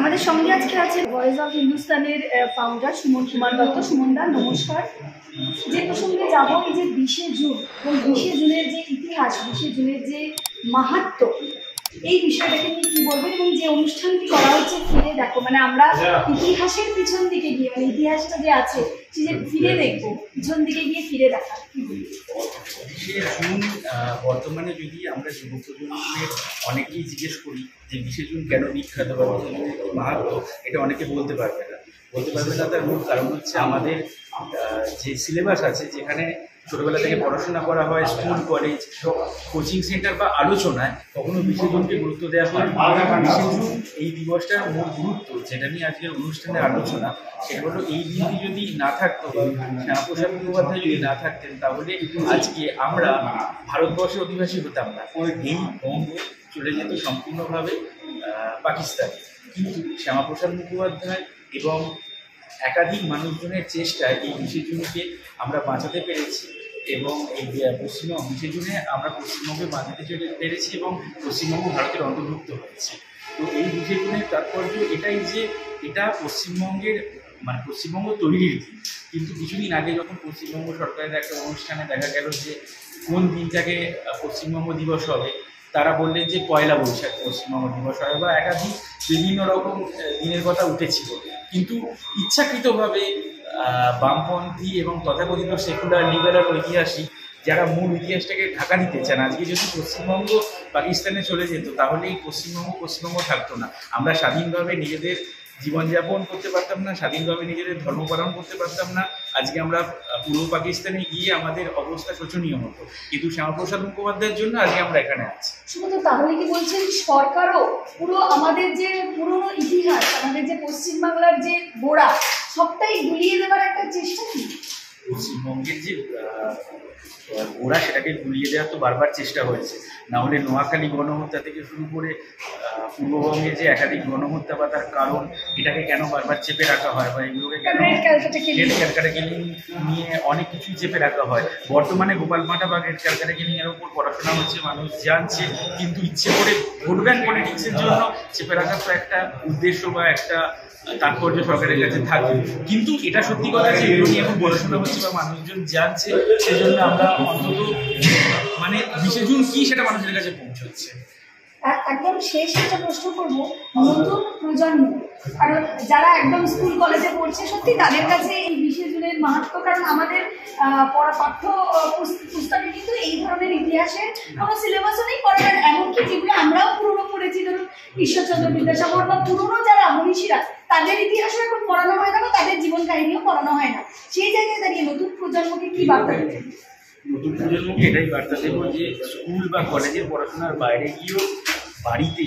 আমাদের সঙ্গে আজকে আছে ভয়েস অফ হিন্দুস্তানের ফাউন্ডার সুমন কুমার দত্ত। সুমন দা নমস্কার। যে প্রসঙ্গে যাবো, এই যে 20শে জুন এবং 20শে জুনের যে ইতিহাস, 20শে জুনের যে মাহাত্ম্য, এই বিষয়টাকে নিয়ে কি বলবেন? এবং যে অনুষ্ঠানটি করা হচ্ছে ফিরে দেখো, মানে আমরা ইতিহাসের পিছন দিকে গিয়ে, মানে ইতিহাসটা যে আছে সে যে ফিরে দেখবো, পিছন দিকে গিয়ে ফিরে দেখা, কি বলবেন? জুন বর্তমানে যদি আমরা যুব প্রজন্মের অনেকেই জিজ্ঞেস করি যে 20শে জুন কেন বিখ্যাত বা মাহাত্ম্য, এটা অনেকে বলতে পারবে না। তার মূল কারণ হচ্ছে আমাদের যে সিলেবাস আছে, যেখানে ছোটবেলা থেকে পড়াশোনা করা হয়, স্কুল কলেজ কোচিং সেন্টার বা আলোচনায় কখনো 20শে জুনকে গুরুত্ব দেওয়া হয়। 20শে জুন এই দিবসটার মূল গুরুত্ব, যেটা নিয়ে আজকের অনুষ্ঠানের আলোচনা, সেটা হলো এই দিনটি যদি না থাকতো, শ্যামাপ্রসাদ মুখোপাধ্যায় যদি না থাকতেন, তাহলে আজকে আমরা ভারতবর্ষের অধিবাসী হতাম না। এই বঙ্গ চলে যেত সম্পূর্ণভাবে পাকিস্তান। কিন্তু শ্যামাপ্রসাদ মুখোপাধ্যায় এবং একাধিক মানুষজনের চেষ্টায় এই 20শে জুনকে আমরা বাঁচাতে পেরেছি এবং এই 20শে জুনে আমরা পশ্চিমবঙ্গে বাঁচাতে পেরেছি এবং পশ্চিমবঙ্গ ভারতের অন্তর্ভুক্ত হয়েছে। তো এই 20শে জুনের তাৎপর্য এটাই যে এটা পশ্চিমবঙ্গের, মানে পশ্চিমবঙ্গ তৈরির দিন। কিন্তু কিছুদিন আগে যখন পশ্চিমবঙ্গ সরকারের একটা অনুষ্ঠানে দেখা গেল যে কোন দিনটাকে পশ্চিমবঙ্গ দিবস হবে, তারা বললেন যে পয়লা বৈশাখ পশ্চিমবঙ্গ দিবস হবে, বা একাধিক বিভিন্ন রকম দিনের কথা উঠেছিল। কিন্তু ইচ্ছাকৃতভাবে বামপন্থী এবং তথাকথিত সেকুলার লিবারাল ঐতিহাসিক যারা মূল ইতিহাসটাকে ঢাকা দিতে চান, আজকে যদি পশ্চিমবঙ্গ পাকিস্তানে চলে যেত, তাহলে এই পশ্চিমবঙ্গ থাকতো না। আমরা স্বাধীনভাবে নিজেদের জীবনযাপন করতে পারতাম না, স্বাধীনভাবে নিজেদের ধর্ম পালন করতে পারতাম না। আজকে আমরা পূর্ব পাকিস্তানে গিয়ে আমাদের অবস্থা শোচনীয় হতো। কিন্তু শ্যামাপ্রসাদ মুখোপাধ্যায়ের জন্য আজকে আমরা এখানে আছি। শুধু তাহলে কি বলছেন সরকারও পুরো আমাদের যে পুরনো ইতিহাস, আমাদের যে পশ্চিমবাংলার যে গোড়া, সবটাই গুলিয়ে দেওয়ার একটা চেষ্টা কি? পশ্চিমবঙ্গের যে গোড়া, সেটাকে গুলিয়ে দেওয়ার তো বারবার চেষ্টা হয়েছে। না হলে নোয়াখালী গণহত্যা থেকে শুরু করে পূর্ববঙ্গে যে একাধিক গণহত্যা বা তার কারণ, এটাকে কেন বারবার চেপে রাখা হয়, বা এগুলোকে কেন রেড ক্যালকাটা কিলিং নিয়ে অনেক কিছুই চেপে রাখা হয়। বর্তমানে গোপালমাটা বা রেড ক্যালকাটা কিলিং এর উপর পড়াশোনা হচ্ছে, মানুষ জানছে, কিন্তু ইচ্ছে করে ভোট ব্যাংক পলিটিক্সের জন্য চেপে রাখার তো একটা উদ্দেশ্য বা একটা তাৎপর্য সরকারের কাছে থাকে। কিন্তু এটা সত্যি কথা যে এগুলো নিয়ে এখন পড়াশোনা হচ্ছে বা মানুষজন জানছে, সেজন্য আমরা অন্তত মানে 20শে জুন কি সেটা মানুষের কাছে পৌঁছচ্ছে। একদম শেষ একটা প্রশ্ন করবো, নতুন প্রজন্ম, কারণ যারা একদম স্কুল কলেজে পড়ছে, সত্যি তাদের কাছে এই 20শে জুনের মাহাত্ম্য, কারণ আমাদের পাঠ্য পুস্তকে কিন্তু এই ধরনের ইতিহাসের কোনো সিলেবাসও নেই পড়ার, এমনকি যেগুলো আমরাও পুরনো পড়েছি, ধরুন ঈশ্বরচন্দ্র বিদ্যাসাগর বা পুরনো যারা মনীষীরা, তাদের ইতিহাসও এখন পড়ানো হয় না, বা তাদের জীবন কাহিনীও পড়ানো হয় না। সেই জায়গায় দাঁড়িয়ে নতুন প্রজন্মকে কি বার্তা দেবেন? নতুন প্রজন্মকে এটাই বার্তা দেবো যে স্কুল বা কলেজের পড়াশোনার বাইরে গিয়েও বাড়িতে,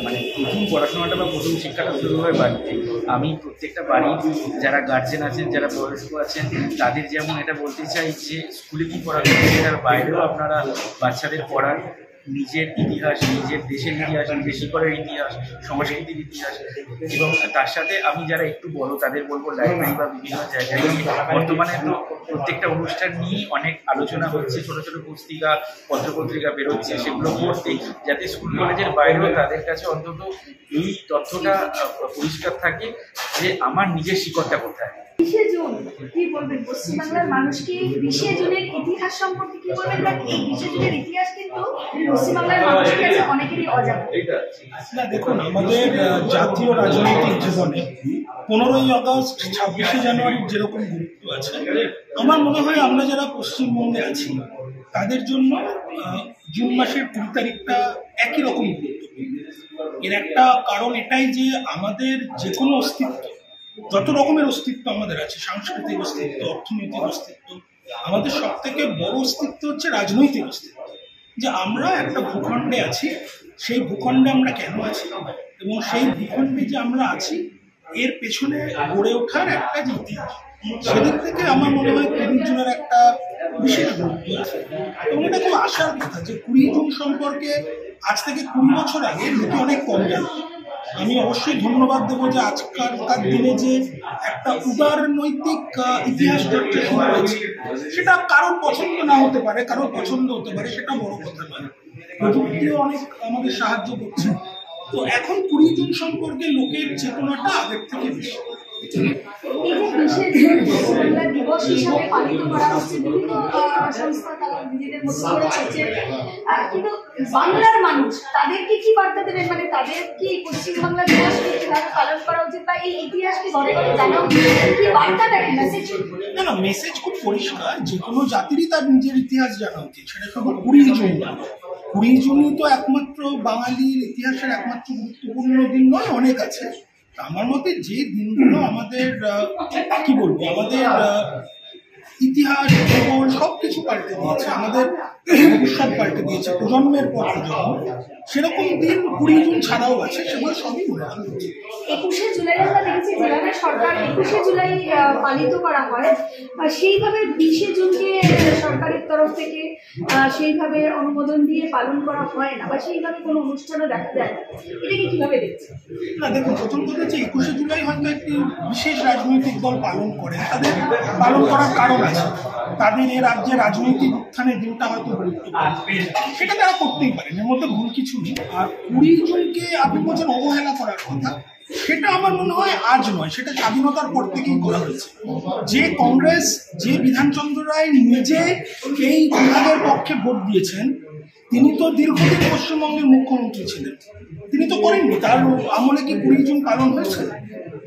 মানে প্রথম পড়াশোনাটা বা প্রথম শিক্ষাটা শুরু হয় বাড়িতে। আমি প্রত্যেকটা বাড়ির যারা গার্জেন আছেন, যারা বয়স্ক আছেন, তাদের যেমন এটা বলতে চাই যে স্কুলে কি পড়াশোনা, তার বাইরেও আপনারা বাচ্চাদের পড়ান নিজের ইতিহাস, নিজের দেশের ইতিহাস, নিজের শিকড়ের ইতিহাস, সংস্কৃতির ইতিহাস। এবং তার সাথে আমি যারা একটু বড় তাদের বলবো লাইব্রেরি বা বিভিন্ন জায়গায়, বর্তমানে তো প্রত্যেকটা অনুষ্ঠান নিয়েই অনেক আলোচনা হচ্ছে, ছোট ছোট পুস্তিকা পত্রপত্রিকা বেরোচ্ছে, সেগুলো পড়তে, যাতে স্কুল কলেজের বাইরেও তাদের কাছে অন্তত এই তথ্যটা পরিষ্কার থাকে যে আমার নিজের শিকড়টা কোথায়। 20শে জুন কি বলবেন পশ্চিমবাংলার মানুষকে? 20শে জুনের ইতিহাস সম্পর্কে কি বলবেন? কারণ এই 20শে জুনের ইতিহাস কিন্তু পশ্চিমবাংলার মানুষের কাছে অনেকেরই অজানা। না, দেখুন, আমাদের জাতীয় রাজনৈতিক জীবনে 15ই আগস্ট, 26শে জানুয়ারির যেরকম গুরুত্ব আছে, আমার মনে হয় আমরা যারা পশ্চিমবঙ্গে আছি তাদের জন্য জুন মাসের 20 তারিখটা একই রকম গুরুত্বপূর্ণ। এর একটা কারণ এটাই যে আমাদের যে কোনো অস্তিত্ব, যত রকমের অস্তিত্ব আমাদের আছে, সাংস্কৃতিক অস্তিত্ব, অর্থনৈতিক অস্তিত্ব, আমাদের সব থেকে বড় অস্তিত্ব হচ্ছে রাজনৈতিক অস্তিত্ব। যে আমরা একটা ভূখণ্ডে আছি, সেই ভূখণ্ডে আমরা কেন আছি, এবং সেই ভূখণ্ডে যে আমরা আছি এর পেছনে গড়ে ওঠার একটা যে ইতিহাস, সেদিক থেকে আমার মনে হয় 20 জুনের একটা বিশেষ গুরুত্ব আছে। এবং এটা খুব আশার কথা যে 20 জুন সম্পর্কে আজ থেকে 20 বছর আগে লোকে অনেক কম জানত। আমি অবশ্যই ধন্যবাদ দেবো যে আজকালকার দিনে যে একটা উদার নৈতিক ইতিহাস চর্চা শুরু হয়েছে, সেটা কারোর পছন্দ না হতে পারে, কারোর পছন্দ হতে পারে, সেটা বড় কথা নয়। প্রযুক্তিও অনেক আমাদের সাহায্য করছে, তো এখন 20 জুন সম্পর্কে লোকের চেতনাটা আগের থেকে বেশি। এই যে বিশেষ বাংলা দিবস হিসাবে পালিত করা হচ্ছে, বিভিন্ন সংস্থা তারা নিজেদের মতো করে করছে, কিন্তু বাংলার মানুষ তাদেরকে কি বার্তা দেবেন? মানে তাদের কি পশ্চিমবাংলা দিবস কিভাবে পালন করা উচিত, বা এই ইতিহাসকে ঘরে ঘরে জানা উচিত, কি বার্তাটা কি মেসেজ? না, মেসেজ খুব পরিষ্কার, যে কোনো জাতিরই তার নিজের ইতিহাস জানা উচিত। সেটা শুধু 20 জুন না, 20 জুনই তো একমাত্র বাঙালির ইতিহাসের একমাত্র গুরুত্বপূর্ণ দিন নয়, অনেক আছে। আমার মতে যে দিনগুলো আমাদের কি বলবো, আমাদের ইতিহাস, ভূগোল সবকিছু পাল্টে দিয়েছে, আমাদের ভবিষ্যৎ পাল্টে দিয়েছে প্রজন্মের পর প্রজন্ম, সেরকম দিন 20 জুন ছাড়াও আছে, সেগুলো সবই মনে রাখা উচিত। 21শে জুলাই আমরা দেখেছি যেভাবে সরকার 21শে জুলাই পালিত করা হয়, সেইভাবে 20শে জুনকে সরকারের তরফ থেকে সেইভাবে অনুমোদন দিয়ে পালন করা হয় না, বা সেইভাবে কোনো অনুষ্ঠানও দেখা যায় না। এটাকে কিভাবে দেখছে? না দেখুন, প্রথম কথা হচ্ছে 21শে জুলাই হয়তো একটি বিশেষ রাজনৈতিক দল পালন করে, তাদের পালন করার কারণ আছে, তাদের এই রাজ্যে রাজনৈতিক উত্থানের দিনটা হয়তো সেটা তারা করতেই পারেন, এর মধ্যে ভুল কিছু নেই। আর 20 জুনকে আপনি বলছেন অবহেলা করার কথা, সেটা আমার মনে হয় আজ নয়, সেটা স্বাধীনতার পর থেকেই করা হয়েছে। যে কংগ্রেস, যে বিধানচন্দ্র রায় নিজে এই বিভাগের পক্ষে ভোট দিয়েছেন, তিনি তো দীর্ঘদিন পশ্চিমবঙ্গের মুখ্যমন্ত্রী ছিলেন, তিনি তো করেননি। তার আমলে কি 20 জুন পালন হয়েছে?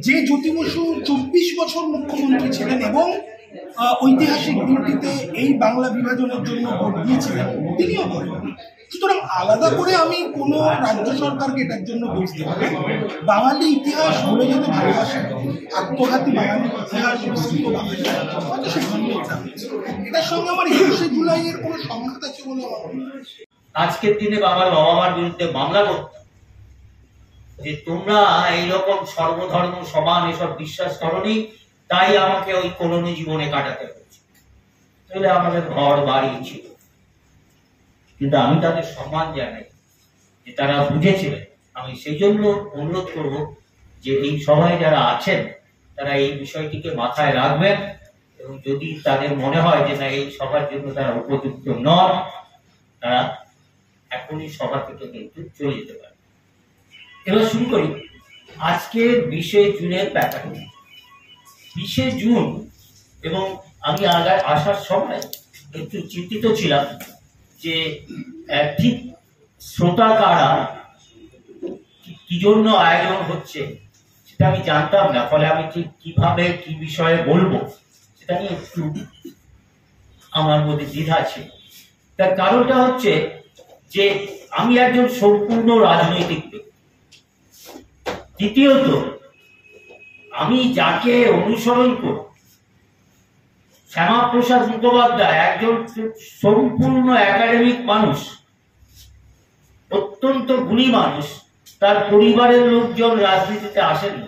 যে জ্যোতি বসু 24 বছর মুখ্যমন্ত্রী ছিলেন এবং ঐতিহাসিক দিনটিতে এই বাংলা বিভাজনের জন্য ভোট দিয়েছিলেন, তিনিও করেন। সুতরাং আলাদা করে আমি কোনো রাজ্য সরকারকে এটার জন্য দোষ দেব না। বাঙালি ইতিহাস ভুলে যেতে ভালোবাসে, আত্মঘাতী বাঙালি ইতিহাস বিস্তৃত বাঙালি, হয়তো সেজন্য এটা হয়েছে। এটার সঙ্গে আমার 21শে জুলাইয়ের কোনো সংঘাত আছে বলে আমার মনে হয়। আজকের দিনে আমার বাবা মার বিরুদ্ধে মামলা করতাম যে তোমরা এইরকম সর্বধর্ম সমান এসব বিশ্বাস করনি, তাই আমাকে ওই কলোনি জীবনে কাটাতে হয়েছে। তাহলে আমাদের ঘর বাড়ি ছিল, কিন্তু আমি তাদের সম্মান জানাই যে তারা বুঝেছিলেন। আমি সেই জন্য অনুরোধ করব যে এই সভায় যারা আছেন তারা এই বিষয়টিকে মাথায় রাখবেন, এবং যদি তাদের মনে হয় যে না এই সভার জন্য তারা উপযুক্ত নন, তারা এখনই সভা থেকে কিন্তু চলে যেতে পারে। এবার শুরু করি আজকে 20শে জুনের প্যাটার্ন। 20শে জুন, এবং আমি আগে আসার সময় একটু চিন্তিত ছিলাম যে ঠিক শ্রোতা কারা, কি জন্য আয়োজন হচ্ছে সেটা আমি জানতাম না, ফলে আমি ঠিক কিভাবে কি বিষয়ে বলবো সেটা নিয়ে একটু আমার মধ্যে দ্বিধা ছিল। তার কারণটা হচ্ছে যে আমি একজন সম্পূর্ণ রাজনৈতিক ব্যক্তি। দ্বিতীয়ত, আমি যাকে অনুসরণ করি, শ্যামাপ্রসাদ মুখোপাধ্যায় একজন সম্পূর্ণ একাডেমিক মানুষ, অত্যন্ত গুণী মানুষ। তার পরিবারের লোকজন রাজনীতিতে আসেনি,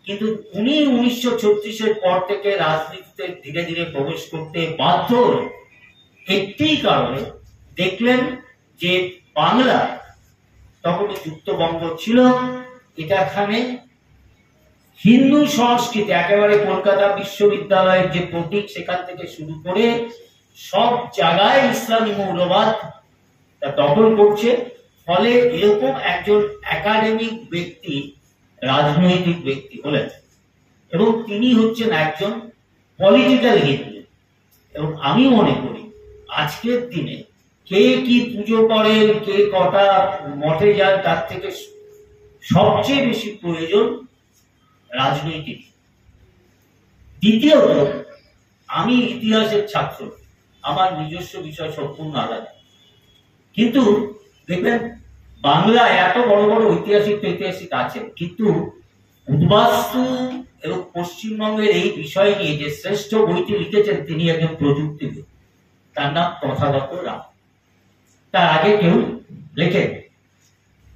কিন্তু উনি 1936-এর পর থেকে রাজনীতিতে ধীরে ধীরে প্রবেশ করতে বাধ্য হলেন একটি কারণে। দেখলেন যে বাংলা তখন যুক্তবঙ্গ ছিল, এখানে হিন্দু সংস্কৃতি একেবারে কলকাতা বিশ্ববিদ্যালয়ের যে প্রতীক সেখান থেকে শুরু করে সব জায়গায় ইসলামী মৌলবাদ তা দখল করছে। ফলে এরকম একজন একাডেমিক ব্যক্তি রাজনৈতিক ব্যক্তি হলেন, এবং তিনি হচ্ছেন একজন পলিটিক্যাল হিন্দু। এবং আমি মনে করি আজকের দিনে কে কি পুজো করেন, কে কটা মঠে যান, তার থেকে সবচেয়ে বেশি প্রয়োজন রাজনৈতিক। দ্বিতীয়ত, আমি ইতিহাসের ছাত্র, আমার নিজস্ব বিষয় সম্পূর্ণ আলাদা, কিন্তু দেখবেন বাংলায় এত বড় বড় ঐতিহাসিক আছে, কিন্তু উদ্বাস্তু এবং পশ্চিমবঙ্গের এই বিষয় নিয়ে যে শ্রেষ্ঠ বইটি লিখেছেন তিনি একজন প্রযুক্তিবিদ, তার নাম তথাগত রাম। তার আগে কেউ লেখেন।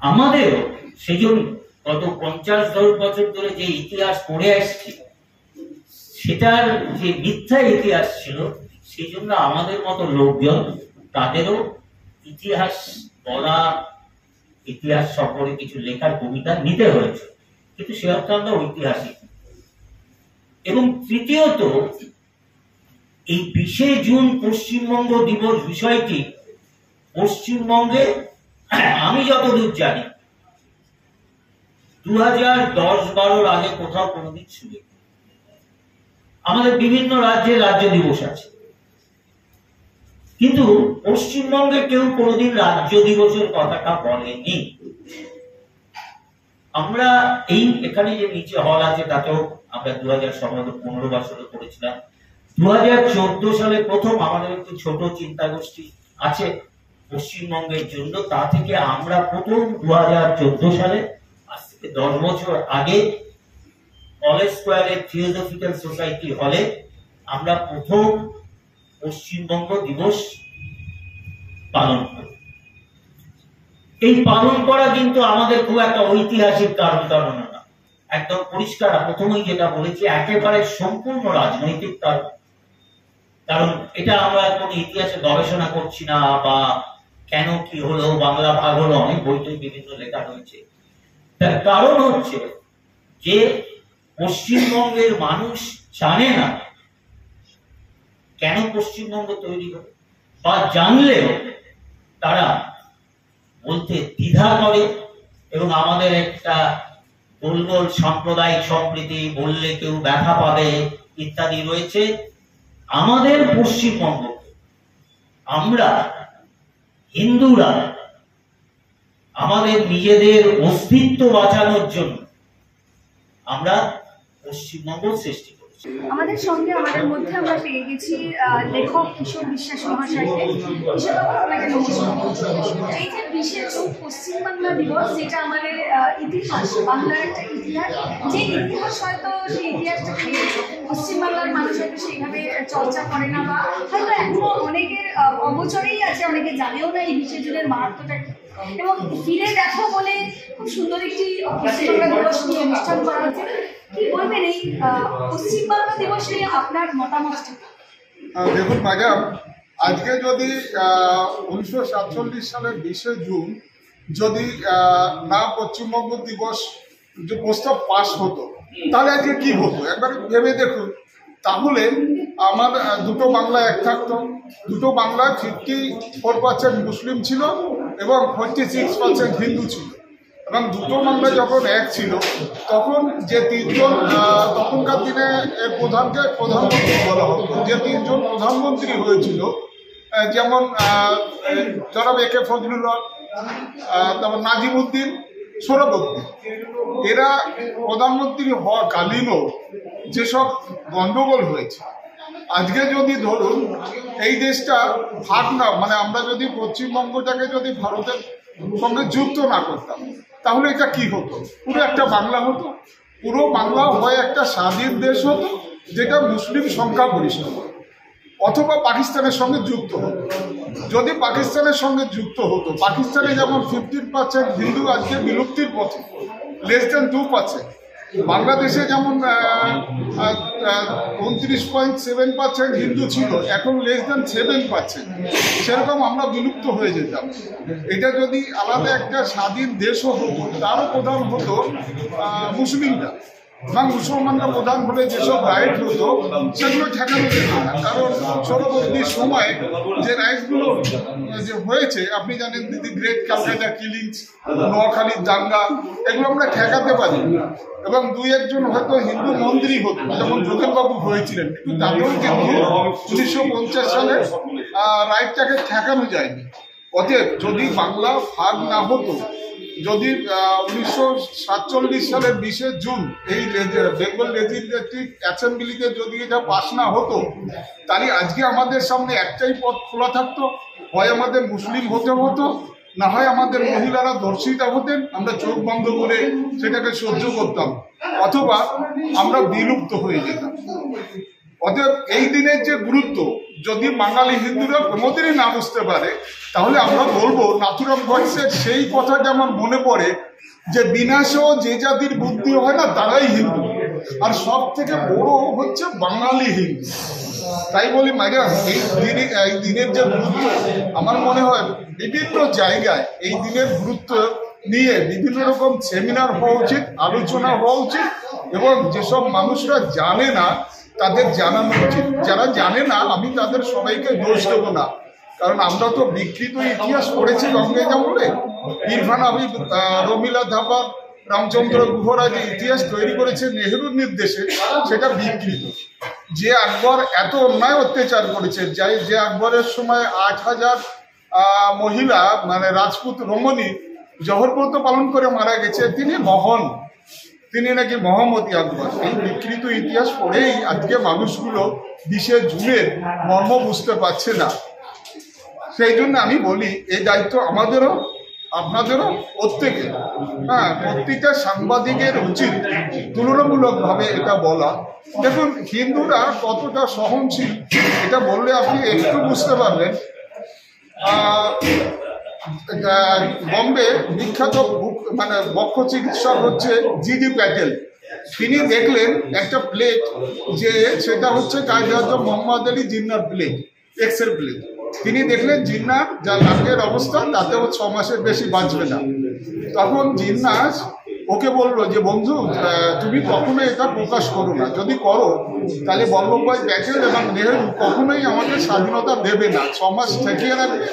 আমাদেরও সেই জন্য গত 50 বছর ধরে যে ইতিহাস পড়ে আসছি, সেটার যে মিথ্যা ইতিহাস ছিল, সেই জন্য আমাদের মতো লোকজন তাদেরও ইতিহাস বলা, ইতিহাস সম্পর্কে কিছু লেখার ভূমিকা নিতে হয়েছে, কিন্তু সে অর্থে আমরা ঐতিহাসিক। এবং তৃতীয়ত, এই 20শে জুন পশ্চিমবঙ্গ দিবস বিষয়টি পশ্চিমবঙ্গে আমি যতদূর জানি 2010-12 আগে কোথাও কোনোদিন শুনি। আমাদের বিভিন্ন রাজ্যে রাজ্য দিবস আছে, কিন্তু পশ্চিমবঙ্গে কেউ কোনোদিন রাজ্য দিবসের কথাটা বলেনি। আমরা এই এখানে যে নিচে হল আছে তাতেও আমরা 2015 সালে করেছিলাম। 2014 সালে প্রথম আমাদের একটি ছোট চিন্তা গোষ্ঠী আছে পশ্চিমবঙ্গের জন্য, তা থেকে আমরা প্রথম 2014 সালে আজ থেকে 10 বছর আগে কলেজ স্কোয়ারের থিওসফিক্যাল সোসাইটি হলে আমরা প্রথম পশ্চিমবঙ্গ দিবস পালন করি। এই পালন করা কিন্তু আমাদের খুব একটা ঐতিহাসিক কারণ না, একদম পরিষ্কার প্রথমেই যেটা বলেছি, একেবারে সম্পূর্ণ রাজনৈতিক কারণ। কারণ এটা আমরা কোন ইতিহাসে গবেষণা করছি না, বা কেন কি হলো, বাংলা ভাগ হলো, অনেক বইতে বিভিন্ন লেখা রয়েছে। তার কারণ হচ্ছে যে পশ্চিমবঙ্গের মানুষ জানে না কেন পশ্চিমবঙ্গ তৈরি হলো, বা জানলেও তারা বলতে দ্বিধা করে, এবং আমাদের একটা গোলগোল সাম্প্রদায়িক সম্প্রীতি, বললে কেউ ব্যথা পাবে ইত্যাদি রয়েছে। আমাদের পশ্চিমবঙ্গ আমরা হিন্দুরা আমাদের নিজেদের অস্তিত্ব বাঁচানোর জন্য আমরা পশ্চিমবঙ্গ সৃষ্টি করেছি। আমাদের সঙ্গে আমাদের মধ্যে আমরা পেয়ে গেছি লেখক কিশোর বিশ্বাস মহাশয়কে। কিশোরবাবু, আপনাকে নমস্কার। এই যে বিশেষ পশ্চিমবাংলা দিবস, যেটা আমাদের ইতিহাস, বাংলার একটা ইতিহাস, যে ইতিহাস হয়তো সেই ইতিহাসটাকে পশ্চিমবাংলার মানুষ হয়তো সেইভাবে চর্চা করে না, বা হয়তো এখনো অনেকের অগোচরেই আছে, অনেকে জানেও না এই বিশেষ দিনের মাহাত্ম্যটা কি। এবং ফিরে দেখো বলে খুব সুন্দর একটি পশ্চিমবাংলা দিবস নিয়ে অনুষ্ঠান করা হচ্ছে। কি বলবেন এই পশ্চিমবাংলা দিবস নিয়ে আপনার মতামত? দেখুন ম্যাডাম, আজকে যদি 1947 সালের 20 জুন যদি না পশ্চিমবঙ্গ দিবস যে প্রস্তাব পাস হতো, তাহলে আজকে কি হতো একবার ভেবে দেখুন। তাহলে আমার দুটো বাংলা এক থাকতো। দুটো বাংলা 54% মুসলিম ছিল এবং 46% হিন্দু ছিল। এবং দুটো বাংলা যখন এক ছিল, তখন যে তিনজন তখনকার দিনে প্রধানকে প্রধানমন্ত্রী বলা হতো, যে তিনজন প্রধানমন্ত্রী হয়েছিল, যেমন জনাব এ কে ফজলুল হক, তারপর নাজিমুদ্দিন, সোহরাবউদ্দিন, এরা প্রধানমন্ত্রী হওয়া কালীনও যেসব গন্ডগোল হয়েছে, আজকে যদি ধরুন এই দেশটা ভাগ না, মানে আমরা যদি পশ্চিমবঙ্গটাকে যদি ভারতের সঙ্গে যুক্ত না করতাম, তাহলে এটা কি হতো? পুরো একটা বাংলা হতো, পুরো বাংলা হয়ে একটা স্বাধীন দেশ হতো, যেটা মুসলিম সংখ্যাগরিষ্ঠ, অথবা পাকিস্তানের সঙ্গে যুক্ত হতো। যদি পাকিস্তানের সঙ্গে যুক্ত হতো, পাকিস্তানে যেমন 15% হিন্দু আজকে বিলুপ্তির পথে, <2%, বাংলাদেশে যেমন 29.7% হিন্দু ছিল, এখন <7%, সেরকম আমরা বিলুপ্ত হয়ে যেতাম। এটা যদি আলাদা একটা স্বাধীন দেশও হতো, তারও প্রধান হতো মুসলিমরা, বা মুসলমানরা প্রধান হলে যেসব রাইট হতো সেগুলো ঠেকানো যেত না। কারণ পরবর্তী সময়ে যে রাইটগুলো যে হয়েছে, আপনি জানেন দিদি গ্রেট ক্যালকাটা কিলিংস, নোয়াখালীর দাঙ্গা, এগুলো আমরা ঠেকাতে পারি। এবং দুই একজন হয়তো হিন্দু মন্ত্রী হতো, যেমন যোগেনবাবু হয়েছিলেন, কিন্তু তাদেরও কিন্তু 1950 সালে রাইটটাকে ঠেকানো যায়নি। অতএব যদি বাংলা ভাগ না হতো, যদি 1947 সালের 20 জুন এই বেঙ্গল লেজিসলেটিভ অ্যাসেম্বলিতে যদি এটা পাস না হতো, তাহলে আজকে আমাদের সামনে একটাই পথ খোলা থাকতো, হয় আমাদের মুসলিম হতে হতো, না হয় আমাদের মহিলারা ধর্ষিতা হতেন, আমরা চোখ বন্ধ করে সেটাকে সহ্য করতাম, অথবা আমরা বিলুপ্ত হয়ে যেতাম। অতএব এই দিনের যে গুরুত্ব যদি বাঙালি হিন্দুরা কোনোদিনই না বুঝতে পারে, তাহলে আমরা বলবো নাথুরাম গডসের সেই কথাটা আমার মনে পড়ে যে বিনাশেও যে জাতির বুদ্ধি হয় না তারাই হিন্দু, আর সব থেকে বড় হচ্ছে বাঙালি হিন্দু। তাই বলি ম্যাডাম, এই দিনের যে গুরুত্ব, আমার মনে হয় বিভিন্ন জায়গায় এই দিনের গুরুত্ব নিয়ে বিভিন্ন রকম সেমিনার হওয়া উচিত, আলোচনা হওয়া উচিত, এবং যেসব মানুষরা জানে না তাদের জানানো উচিত। যারা জানে না, আমি তাদের সবাইকে দোষ দেবো না, কারণ আমরা তো বিকৃত ইতিহাস পড়েছি ইংরেজ আমলে। ইরফান হাবিব, রমিলা থাপা, রামচন্দ্র গুহরা যে ইতিহাস তৈরি করেছে নেহেরুর নির্দেশে, সেটা বিকৃত। যে আকবর এত অন্যায় অত্যাচার করেছে, যে আকবরের সময় 8,000 মহিলা মানে রাজপুত রমণী জহরব্রত পালন করে মারা গেছে, তিনি নাকি মহামতি আকবর। এই বিকৃত ইতিহাস পড়েই আজকে মানুষগুলো 20শে জুনের মর্ম বুঝতে পারছে না। সেই জন্য আমি বলি এই দায়িত্ব আমাদেরও, আপনাদেরও, প্রত্যেকের। হ্যাঁ, প্রত্যেকটা সাংবাদিকের উচিত তুলনামূলকভাবে এটা বলা। দেখুন হিন্দুরা কতটা সহনশীল এটা বললে আপনি একটু বুঝতে পারবেন। বম্বে বিখ্যাত মানে বক্ষ চিকিৎসক হচ্ছে জিডি প্যাটেল। তিনি দেখলেন একটা প্লেট, যে সেটা হচ্ছে কায়দে-আজম মোহাম্মদ আলী জিন্নার প্লেট, এক্সের প্লেট। তিনি দেখলেন জিন্নার যা লাঙ্গের অবস্থা তাতেও 6 মাসের বেশি বাঁচবে না। তখন জিন্নাস ওকে বললো যে বন্ধু, তুমি কখনো এটা প্রকাশ করো না, যদি করো তাহলে বল্লভভাই প্যাটেল এবং নেহেরু কখনোই আমাদের স্বাধীনতা দেবে না, 6 মাস ঠেকিয়ে রাখবে।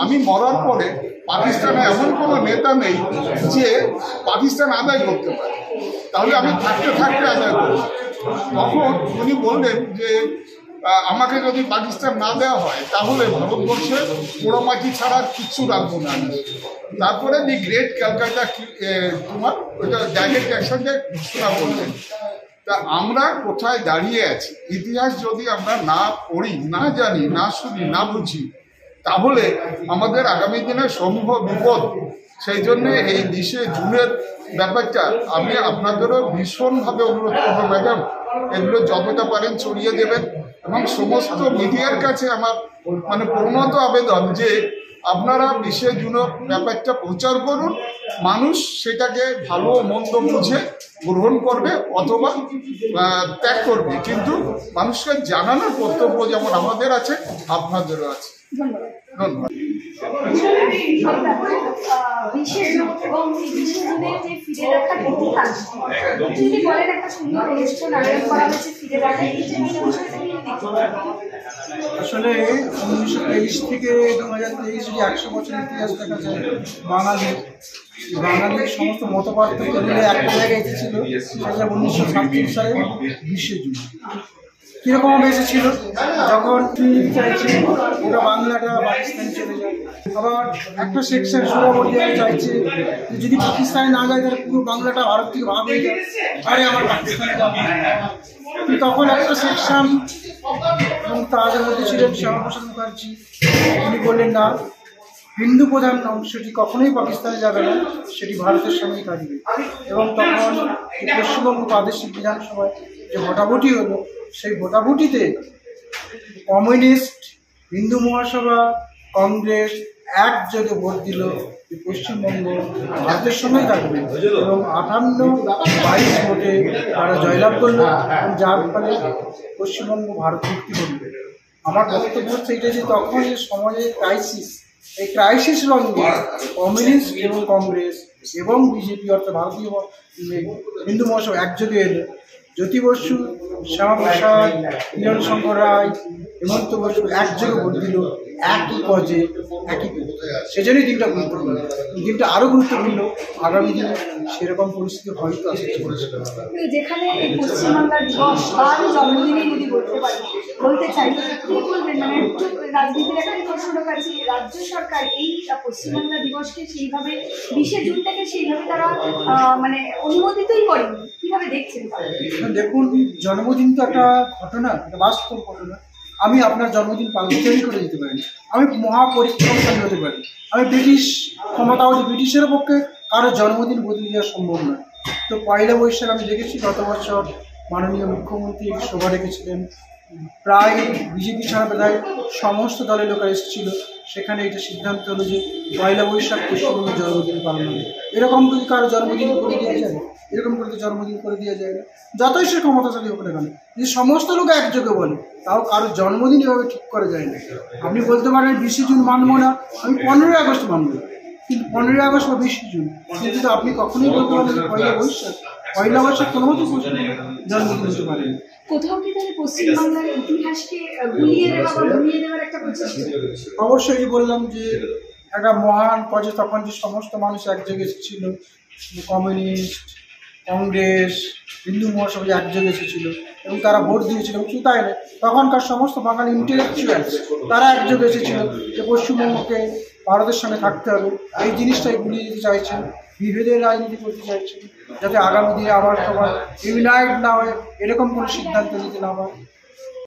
আমি মরার পরে পাকিস্তানে এমন কোনো নেতা নেই যে পাকিস্তান আদায় করতে পারে, তাহলে আমি থাকতে আদায় করব। তখন উনি বললেন যে আমাকে যদি পাকিস্তান না দেওয়া হয় তাহলে ভারতবর্ষে পোড়ামাটি ছাড়া আর কিচ্ছু রাখবো না। তারপরে দি গ্রেট ক্যালকাটা তোমার ওইটা ডাইরেক্ট অ্যাকশনকে ঘোষণা করলেন। তা আমরা কোথায় দাঁড়িয়ে আছি, ইতিহাস যদি আমরা না পড়ি, না জানি, না শুনি, না বুঝি, তাহলে আমাদের আগামী দিনে সমূহ বিপদ। সেই জন্যে এই 20শে জুনের ব্যাপারটা আমি আপনাদেরও ভীষণভাবে অনুরোধ করবো, ম্যাডাম এগুলো যতটা পারেন ছড়িয়ে দেবেন। এবং সমস্ত মিডিয়ার কাছে আমার মানে প্রণত আবেদন যে আপনারা 20শে জুনের ব্যাপারটা প্রচার করুন, মানুষ সেটাকে ভালো মন্দ বুঝে গ্রহণ করবে অথবা ত্যাগ করবে, কিন্তু মানুষকে জানানোর কর্তব্য যেমন আমাদের আছে আপনাদেরও আছে। ধন্যবাদ। 20শে জুন এবং 20শে জুনের যে ফিরে দেখার ইতিহাস, যদি বলেন একটা সুন্দর অনুষ্ঠান আয়োজন করা হয়েছে ফিরে দেখা, এই যে আসলে 1923 থেকে 2023 যে 100 বছর ইতিহাস দেখা যায় বাঙালির সমস্ত মত পার্থক্য মিলে একটা জায়গায় এসেছিল, সেটা 1937 সালে 20শে জুন। কীরকম এসেছিল, যখন চাইছে ওটা বাংলাটা পাকিস্তানে চলে যায়, আবার একটা সেকশন সুরাবর্তী চাইছে যদি পাকিস্তানে না যায় তাহলে পুরো বাংলাটা ভারত থেকে ভাগ হয়ে যায়, আরে আমার পাকিস্তানে যাবে। তখন একটা সেকশন এবং তাদের মধ্যে ছিলেন শ্যামাপ্রসাদ মুখার্জি, উনি বললেন না, হিন্দু প্রধান অংশটি কখনোই পাকিস্তানে যাবে না, সেটি ভারতের সঙ্গেই থাকবে। এবং তখন পশ্চিমবঙ্গ প্রাদেশিক বিধানসভায় যে ভোটাভুটি হলো, সেই ভোটাভুটিতে কমিউনিস্ট, হিন্দু মহাসভা, কংগ্রেস একযোগে ভোট দিল যে পশ্চিমবঙ্গ ভারতের সঙ্গেই থাকবে, এবং 58-22 ভোটে তারা জয়লাভ করল, যার ফলে পশ্চিমবঙ্গ ভারত মুক্তি করবে। আমার বক্তব্য হচ্ছে এটা যে তখন যে সমাজের ক্রাইসিস, এই ক্রাইসিস রঙে কমিউনিস্ট এবং কংগ্রেস এবং বিজেপি অর্থাৎ ভারতীয় হিন্দু মহাসভা একযোগে এলো। জ্যোতি বসু, শ্যামাপ্রসাদ, মিলন শঙ্কর রায়, হেমন্ত বসু একযোগে ভোট দিল একই কজে, একই। সেজন্যই দিনটা গুরুত্বপূর্ণ, দিনটা আরও গুরুত্বপূর্ণ আগামী দিনে সেরকম পরিস্থিতি হয়তো আসতে চলেছে। যেখানে এই পশ্চিমবাংলার দিবস বা জন্মদিনে যদি বলতে চাই, কি বলবেন? মানে একটু রাজনীতির একটা প্রশ্ন কাছে, রাজ্য সরকার এই পশ্চিমবাংলা দিবসকে সেইভাবে 20শে জুনটাকে সেইভাবে তারা মানে অনুমোদিতই করেনি, কিভাবে দেখছেন? দেখুন, জন্মদিন তো একটা ঘটনা, একটা বাস্তব ঘটনা। আমি আপনার জন্মদিন পালন করে দিতে পারি, আমি মহাপরিক্রমশালী হতে পারি, আমি ব্রিটিশ ক্ষমতাবলী ব্রিটিশের পক্ষে কারো জন্মদিন বদলে দেওয়া সম্ভব নয়। তো 1লা বৈশাখ আমি দেখেছি গত বছর মাননীয় মুখ্যমন্ত্রী সভা রেখেছিলেন, প্রায় বিজেপি ছাড়া প্রায় সমস্ত দলের লোকেরা এসেছিল। সেখানে এটা সিদ্ধান্ত হলো যে 1লা বৈশাখ পশ্চিমবঙ্গের জন্মদিন পালন হবে। এরকম যদি কারো জন্মদিন করে দেওয়া যায়, এরকম করে তো জন্মদিন করে দেওয়া যায় না, যতই সে ক্ষমতাশালী হোক না কেন। যদি সমস্ত লোক একযোগে বলে, তাও কারোর জন্মদিন এভাবে ঠিক করা যায় না। আপনি বলতে পারেন 20শে জুন মানবো না, আমি 15ই আগস্ট মানব, কিন্তু 15ই আগস্ট বা 20শে জুন, কিন্তু আপনি কখনোই বলতে পারেন 1লা বৈশাখ কোনো মতো জন্মদিন হতে পারেন। কোথাও কি তাহলে পশ্চিমবাংলার ইতিহাসকে গুলিয়ে দেওয়া বা ঘুরিয়ে দেওয়ার একটা প্রচেষ্টা? অবশ্যই বললাম যে একটা মহান কজে, তখন যে সমস্ত মানুষ এক জায়গায় এসেছিল, কমিউনিস্ট, কংগ্রেস, হিন্দু মহাসভা একযোগে এসেছিল এবং তারা ভোট দিয়েছিল। এবং শুধু তাই নয়, তখনকার সমস্ত বাঙালি ইন্টেলেকচুয়ালস তারা একযোগে এসেছিল যে পশ্চিমবঙ্গকে ভারতের সঙ্গে থাকতে হবে, এই জিনিসটাই ভুলিয়ে দিতে চাইছেন, বিভেদের রাজনীতি করতে চাইছেন, যাতে আগামী দিনে আবার সবার ইউনাইট না হয়ে এরকম কোনো সিদ্ধান্ত নিতে না হয়।